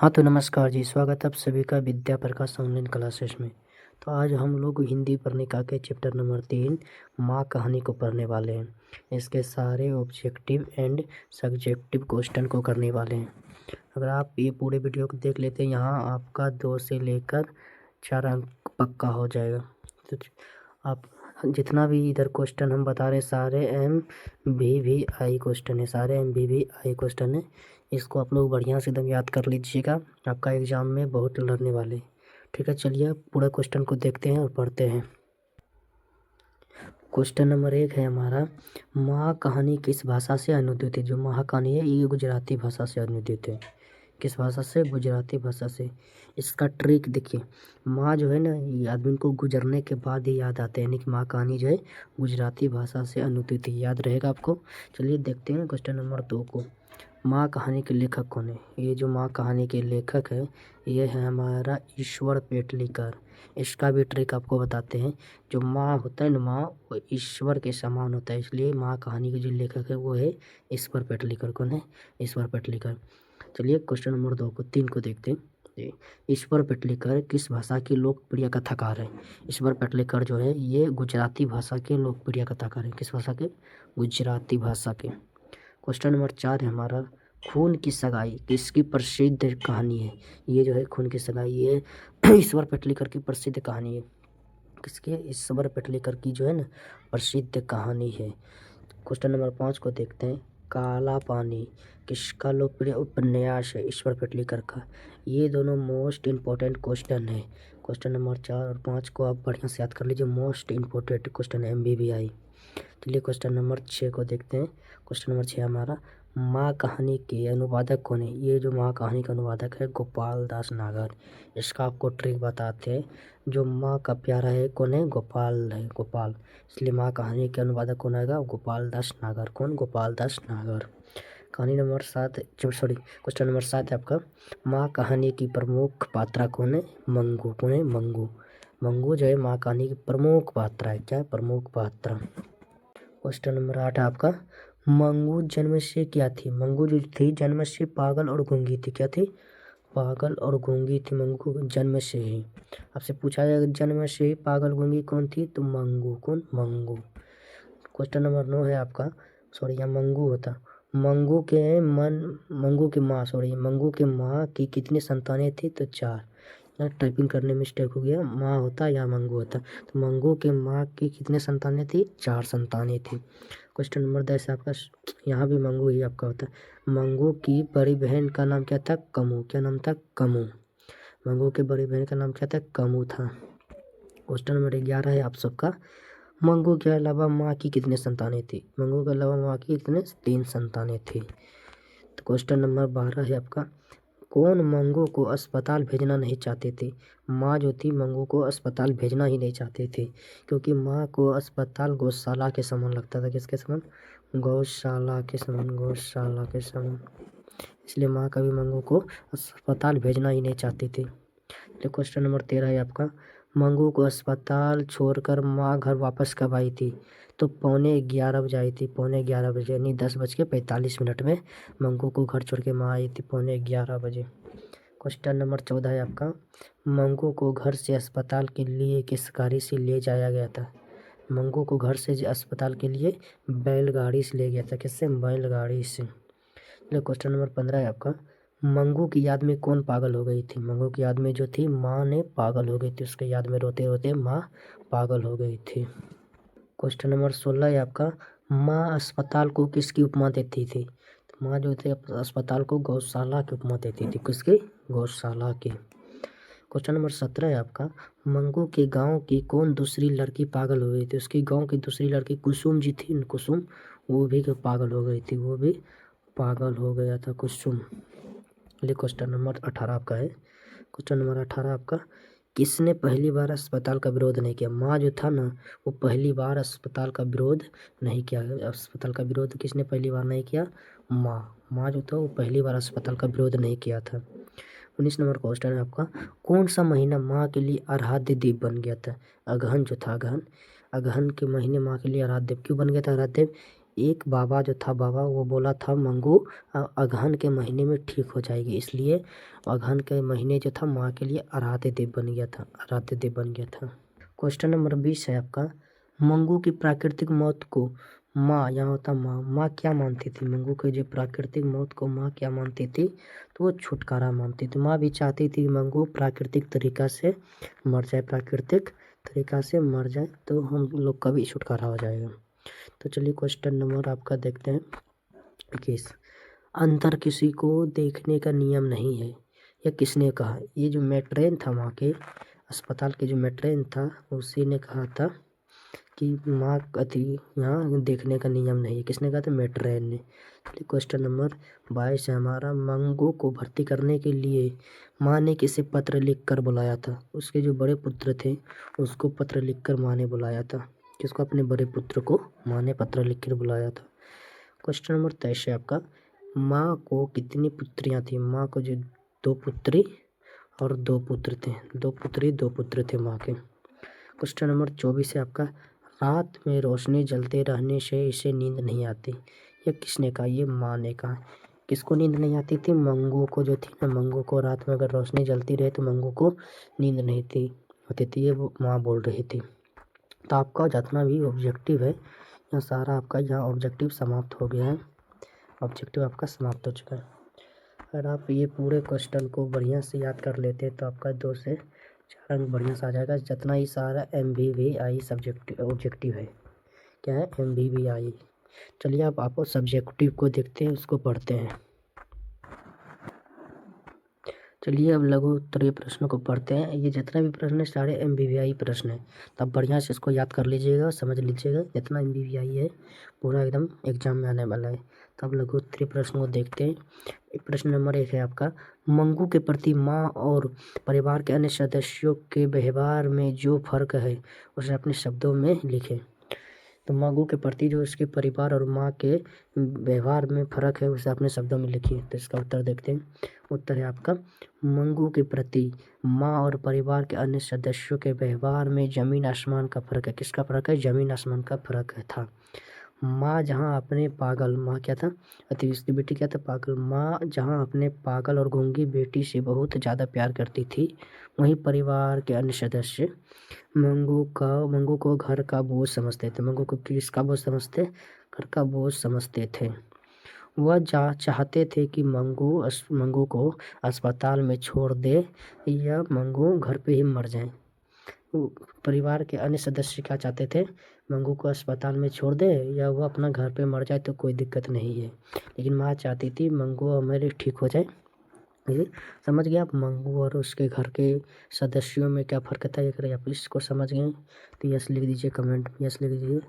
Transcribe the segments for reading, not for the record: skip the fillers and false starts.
हाँ तो नमस्कार जी, स्वागत है आप सभी का विद्या प्रकाश ऑनलाइन क्लासेस में। तो आज हम लोग हिंदी पढ़ने का के चैप्टर नंबर 3 माँ कहानी को पढ़ने वाले हैं। इसके सारे ऑब्जेक्टिव एंड सब्जेक्टिव क्वेश्चन को करने वाले हैं। अगर आप ये पूरे वीडियो को देख लेते हैं, यहाँ आपका 2 से लेकर 4 अंक पक्का हो जाएगा। तो आप जितना भी इधर क्वेश्चन हम बता रहे सारे MVVI क्वेश्चन है, सारे MVVI क्वेश्चन है। इसको आप लोग बढ़िया से एकदम याद कर लीजिएगा, आपका एग्जाम में बहुत लड़ने वाले। ठीक है, चलिए पूरा क्वेश्चन को देखते हैं और पढ़ते हैं। क्वेश्चन नंबर 1 है हमारा, माँ कहानी किस भाषा से अनुदित है। जो माँ कहानी है ये गुजराती भाषा से अनुदित है। किस भाषा से? गुजराती भाषा से। इसका ट्रिक देखिए, माँ जो है ना, ये आदमी को गुजरने के बाद ही याद आते हैं, यानी कि माँ कहानी जो है गुजराती भाषा से अनुदित है। याद रहेगा आपको। चलिए देखते हैं क्वेश्चन नंबर 2 को। माँ कहानी के लेखक कौन है? ये जो माँ कहानी के लेखक है ये है हमारा ईश्वर पेटलीकर। इसका भी ट्रिक आपको बताते हैं। जो माँ होता है ना, माँ वो ईश्वर के समान होता है, इसलिए माँ कहानी के जो लेखक है वो है ईश्वर पेटलीकर। कौन है? ईश्वर पेटलीकर। चलिए क्वेश्चन नंबर 3 को देखते हैं। ईश्वर पेटलीकर किस भाषा की लोकप्रिय कथाकार है? ईश्वर पेटलीकर जो है ये गुजराती भाषा के लोकप्रिय कथाकार है। किस भाषा के? गुजराती भाषा के। क्वेश्चन नंबर 4 है हमारा, खून की सगाई किसकी प्रसिद्ध कहानी है? ये जो है खून की सगाई, ये ईश्वर पेटलीकर की प्रसिद्ध कहानी है। किसके? ईश्वर पेटलीकर की जो है ना प्रसिद्ध कहानी है। क्वेश्चन नंबर 5 को देखते हैं। काला पानी किसका लोकप्रिय उपन्यास है? ईश्वर पेटलीकर का। ये दोनों मोस्ट इम्पोर्टेंट क्वेश्चन है। क्वेश्चन नंबर 4 और 5 को आप बढ़िया से याद कर लीजिए, मोस्ट इम्पोर्टेंट क्वेश्चन है MVVI। चलिए क्वेश्चन नंबर 6 को देखते हैं। क्वेश्चन नंबर 6 हमारा, माँ कहानी के अनुवादक कौन है? ये जो माँ कहानी का अनुवादक है गोपाल दास नागर। इसका आपको ट्रिक बताते हैं। जो माँ का प्यारा है कौन है? गोपाल है, गोपाल। इसलिए माँ कहानी के अनुवादक कौन आएगा? गोपाल दास नागर। कौन? गोपाल दास नागर। कहानी नंबर 7, सॉरी क्वेश्चन नंबर 7 है आपका, माँ कहानी की प्रमुख पात्रा कौन है? मंगू। कौन है? मंगू। मंगू जो है माँ कहानी की प्रमुख पात्रा है। क्या है? प्रमुख पात्रा। क्वेश्चन नंबर 8 है आपका, मंगू जन्म से क्या थी? मंगू जो थी जन्म से पागल और गूंगी थी। क्या थी? पागल और गूंगी थी मंगू जन्म से ही। आपसे पूछा जाएगा जन्म से ही पागल गूंगी कौन थी? तो मंगू। कौन? मंगू। क्वेश्चन नंबर 9 है आपका, सॉरी यहाँ मंगू होता, मंगू के माँ की कितनी संतानें थी? तो 4। यहाँ टाइपिंग करने में मिस्टेक हो गया, माँ होता या मंगू होता। तो मंगू के माँ की कितने संतानें थी? 4 संतानें थी। क्वेश्चन नंबर 10 आपका, यहाँ भी मंगू ही आपका होता है। मंगू की बड़ी बहन का नाम क्या था? कमू। क्या नाम था? कमू। मंगू की बड़ी बहन का नाम क्या था? कमू था। क्वेश्चन नंबर 11 है आप सबका, मंगू के अलावा माँ की कितने संतानें थी? मंगू के अलावा माँ की कितने? 3 संतानें थी। तो क्वेश्चन नंबर 12 है आपका, कौन मंगू को अस्पताल भेजना नहीं चाहते थे? माँ जो थी मंगू को अस्पताल भेजना ही नहीं चाहते थे, क्योंकि माँ को अस्पताल गौशाला के समान लगता था। किसके समान? गौशाला के समान। गौशाला के समान। इसलिए माँ कभी मंगू को अस्पताल भेजना ही नहीं चाहती थी। तो क्वेश्चन नंबर 13 है आपका, मंगू को अस्पताल छोड़कर माँ घर वापस कब आई थी? तो 11:15 बजे आई थी। 11:15 बजे, यानी 10:45 में मंगू को घर छोड़ के माँ आई थी 11:15 बजे। क्वेश्चन नंबर 14 है आपका, मंगू को घर से अस्पताल के लिए किस गाड़ी से ले जाया गया था? मंगू को घर से अस्पताल के लिए बैलगाड़ी से ले गया था। किससे? बैलगाड़ी से। क्वेश्चन नंबर 15 है आपका, मंगू की याद में कौन पागल हो गई थी? मंगू की याद में जो थी माँ ने पागल हो गई थी, उसके याद में रोते रोते माँ पागल हो गई थी। क्वेश्चन नंबर 16 है आपका, माँ अस्पताल को किसकी उपमा देती थी? तो माँ जो थे अस्पताल को गौशाला की उपमा देती थी। किसकी? गौशाला की। क्वेश्चन नंबर 17 है आपका, मंगू के गांव की कौन दूसरी लड़की पागल हो गई थी? उसकी गांव की दूसरी लड़की कुसुम जी थी, कुसुम, वो भी पागल हो गई थी। वो भी पागल हो गया था कुसुम। चलिए क्वेश्चन नंबर 18 आपका है। क्वेश्चन नंबर 18 आपका, किसने पहली बार अस्पताल का विरोध नहीं किया? माँ जो था ना, वो पहली बार अस्पताल का विरोध नहीं किया। अस्पताल का विरोध किसने पहली बार नहीं किया? माँ जो था वो पहली बार अस्पताल का विरोध नहीं किया था। 19 नंबर क्वेश्चन है आपका, कौन सा महीना माँ के लिए आराध्य देव बन गया था? अगहन जो था, अगहन के महीने माँ के लिए आराध्य देव क्यों बन गया था? आराध्य देव एक बाबा जो था बाबा वो बोला था मंगू अगहन के महीने में ठीक हो जाएगी, इसलिए अगहन के महीने जो था माँ के लिए आराध्य देव बन गया था, आराध्य देव बन गया था। क्वेश्चन नंबर 20 है आपका, मंगू की प्राकृतिक मौत को माँ, यहाँ होता माँ क्या मानती थी? मंगू की जो प्राकृतिक मौत को माँ क्या मानती थी? तो वो छुटकारा मानती थी। माँ भी चाहती थी मंगू प्राकृतिक तरीका से मर जाए, प्राकृतिक तरीका से मर जाए तो हम लोग का भी छुटकारा हो जाएगा। तो चलिए क्वेश्चन नंबर आपका देखते हैं 21। अंदर किसी को देखने का नियम नहीं है, यह किसने कहा? ये जो मेट्रेन था वहाँ के अस्पताल के जो मेट्रेन था उसी ने कहा था कि माँ अति यहाँ देखने का नियम नहीं है। किसने कहा था? मेट्रेन ने। चलिए क्वेश्चन नंबर 22 है हमारा, मंगू को भर्ती करने के लिए माँ ने किसे पत्र लिख कर बुलाया था? उसके जो बड़े पुत्र थे उसको पत्र लिख कर माँ ने बुलाया था। किसको? अपने बड़े पुत्र को माँ ने पत्र लिख कर बुलाया था। क्वेश्चन नंबर 23 है आपका, माँ को कितनी पुत्रियाँ थी? माँ को जो 2 पुत्री और 2 पुत्र थे, 2 पुत्री 2 पुत्र थे माँ के। क्वेश्चन नंबर 24 है आपका, रात में रोशनी जलते रहने से इसे नींद नहीं आती, यह किसने कहा? ये माँ ने कहा। किसको नींद नहीं आती थी? मंगू को जो थी ना, मंगू को रात में अगर रोशनी जलती रहे तो मंगू को नींद नहीं थी होती थी, ये वो माँ बोल रही थी। तो आपका जितना भी ऑब्जेक्टिव है यहाँ सारा आपका यहाँ ऑब्जेक्टिव समाप्त हो गया है, ऑब्जेक्टिव आपका समाप्त हो चुका है। अगर आप ये पूरे क्वेश्चन को बढ़िया से याद कर लेते हैं तो आपका 2 से 4 अंक बढ़िया से आ जाएगा। जितना ही सारा MVVI सब्जेक्ट ऑब्जेक्टिव है, क्या है? MVVI। चलिए अब आपको सब्जेक्टिव को देखते हैं, उसको पढ़ते हैं। चलिए अब लघु उत्तरीय प्रश्नों को पढ़ते हैं। ये जितना भी प्रश्न है सारे MVVI प्रश्न है, तब बढ़िया से इसको याद कर लीजिएगा, समझ लीजिएगा। जितना MVVI है पूरा एकदम एग्जाम में आने वाला है। तब लघु उत्तरीय प्रश्न को देखते हैं। प्रश्न नंबर 1 है आपका, मंगू के प्रति माँ और परिवार के अन्य सदस्यों के व्यवहार में जो फर्क है उसे अपने शब्दों में लिखें। तो मंगू के प्रति जो उसके परिवार और माँ के व्यवहार में फ़र्क है उसे अपने शब्दों में लिखिए। तो इसका उत्तर देखते हैं। उत्तर है आपका, मंगू के प्रति माँ और परिवार के अन्य सदस्यों के व्यवहार में ज़मीन आसमान का फ़र्क है। किसका फ़र्क है? ज़मीन आसमान का फ़र्क है था। माँ जहाँ अपने पागल, माँ क्या था? अति उसकी बेटी क्या था? पागल। माँ जहाँ अपने पागल और गूंगी बेटी से बहुत ज़्यादा प्यार करती थी, वहीं परिवार के अन्य सदस्य मंगू को घर का बोझ समझते थे। मंगू को किसका बोझ समझते? घर का बोझ समझते थे। वह चाहते थे कि मंगू को अस्पताल में छोड़ दे या मंगू घर पे ही मर जाए। परिवार के अन्य सदस्य क्या चाहते थे? मंगू को अस्पताल में छोड़ दे या वो अपना घर पे मर जाए तो कोई दिक्कत नहीं है, लेकिन माँ चाहती थी मंगू मेरे ठीक हो जाए। ये समझ गया आप? मंगू और उसके घर के सदस्यों में क्या फ़र्क था, अगर आप इसको समझ गए तो यस लिख दीजिए, कमेंट में यस लिख दीजिए।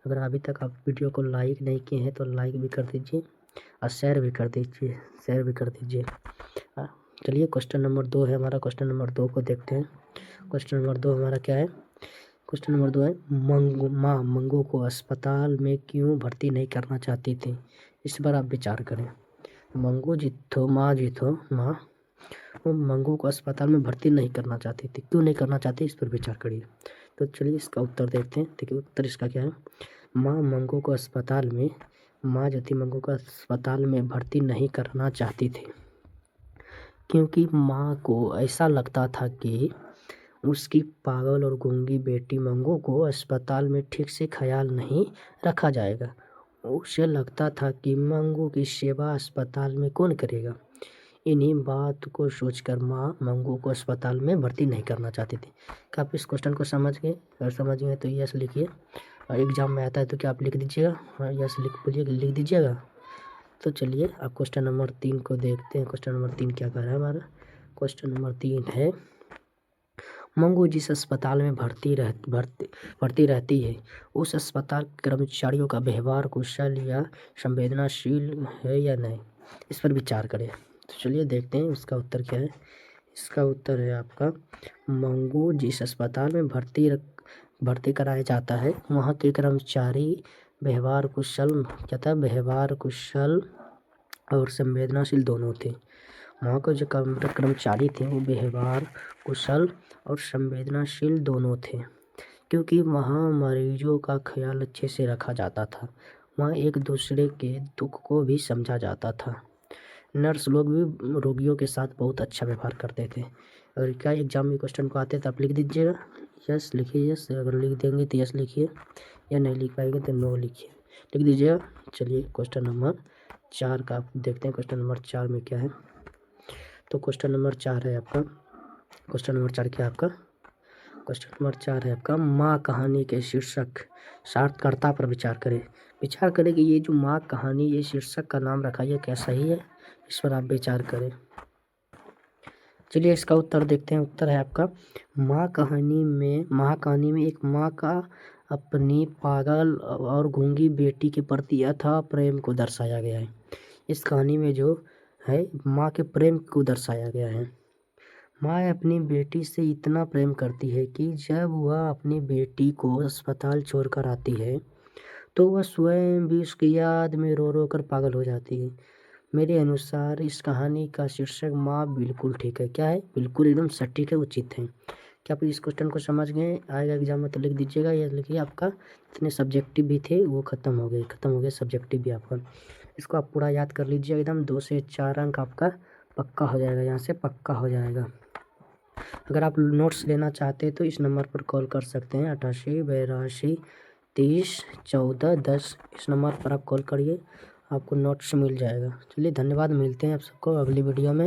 अगर अभी तक आप वीडियो को लाइक नहीं किए हैं तो लाइक भी कर दीजिए और शेयर भी कर दीजिए, शेयर भी कर दीजिए। चलिए क्वेश्चन नंबर 2 है हमारा, क्वेश्चन नंबर 2 को देखते हैं। क्वेश्चन नंबर 2 हमारा क्या है? क्वेश्चन नंबर 2 है, माँ मंगू को अस्पताल में क्यों भर्ती नहीं करना चाहती थी? इस पर आप विचार करें। माँ वो मंगू को अस्पताल में भर्ती नहीं करना चाहती थी। क्यों नहीं करना चाहती, इस पर विचार करिए। तो चलिए इसका उत्तर देखते हैं। देखिए उत्तर इसका क्या है, माँ मंगू को अस्पताल में भर्ती नहीं करना चाहती थी क्योंकि माँ को ऐसा लगता था कि उसकी पागल और गूंगी बेटी मंगू को अस्पताल में ठीक से ख्याल नहीं रखा जाएगा। उसे लगता था कि मंगू की सेवा अस्पताल में कौन करेगा। इन्हीं बात को सोचकर माँ मंगू को अस्पताल में भर्ती नहीं करना चाहती थी। क्या आप इस क्वेश्चन को समझ गए? अगर समझ गए तो यस लिखिए, और एग्जाम में आता है तो क्या आप लिख दीजिएगा? हाँ यस लिख दीजिएगा। तो चलिए अब क्वेश्चन नंबर 3 को देखते हैं। क्वेश्चन नंबर 3 क्या कर रहा है हमारा? क्वेश्चन नंबर 3 है, मंगू जिस अस्पताल में भर्ती रहती है उस अस्पताल के कर्मचारियों का व्यवहार कुशल या संवेदनशील है या नहीं, इस पर विचार करें। तो चलिए देखते हैं इसका उत्तर क्या है। इसका उत्तर है आपका, मंगू जिस अस्पताल में भर्ती कराया जाता है वहाँ के कर्मचारी व्यवहार कुशल और संवेदनशील दोनों थे। वहाँ के जो कर्मचारी थे वो व्यवहार कुशल और संवेदनशील दोनों थे, क्योंकि वहाँ मरीजों का ख्याल अच्छे से रखा जाता था। वहाँ एक दूसरे के दुख को भी समझा जाता था। नर्स लोग भी रोगियों के साथ बहुत अच्छा व्यवहार करते थे। अगर क्या एग्जाम में क्वेश्चन को आते तो आप लिख दीजिएगा, यस लिखिए यस, अगर लिख देंगे तो यस लिखिए, या नहीं लिख पाएंगे तो नो लिखिए, लिख दीजिएगा। चलिए क्वेश्चन नंबर 4 का आप देखते हैं क्वेश्चन नंबर 4 में क्या है। तो क्वेश्चन नंबर 4 है आपका, क्वेश्चन नंबर 4 क्या है आपका, क्वेश्चन नंबर 4 है आपका, माँ कहानी के शीर्षक सार्थकता पर विचार करें। विचार करें कि ये जो माँ कहानी, ये शीर्षक का नाम रखा, ये क्या सही है, इस पर आप विचार करें। चलिए इसका उत्तर देखते हैं। उत्तर है आपका, माँ कहानी में एक माँ का अपनी पागल और गूंगी बेटी के प्रति अथाह प्रेम को दर्शाया गया है। इस कहानी में जो है माँ के प्रेम को दर्शाया गया है। माँ अपनी बेटी से इतना प्रेम करती है कि जब वह अपनी बेटी को अस्पताल छोड़कर आती है तो वह स्वयं भी उसकी याद में रो रो कर पागल हो जाती है। मेरे अनुसार इस कहानी का शीर्षक माँ बिल्कुल ठीक है। क्या है, बिल्कुल एकदम सटीक है, उचित है। क्या आप इस क्वेश्चन को समझ गए? आएगा एग्जाम में तो लिख दीजिएगा। यह लिखिए, आपका जितने सब्जेक्टिव भी थे वो खत्म हो गए सब्जेक्टिव भी आपका। इसको आप पूरा याद कर लीजिए, एकदम 2 से 4 अंक आपका पक्का हो जाएगा, यहाँ से पक्का हो जाएगा। अगर आप नोट्स लेना चाहते हैं तो इस नंबर पर कॉल कर सकते हैं, 88 82 30 14 10। इस नंबर पर आप कॉल करिए, आपको नोट्स मिल जाएगा। चलिए धन्यवाद, मिलते हैं आप सबको अगली वीडियो में।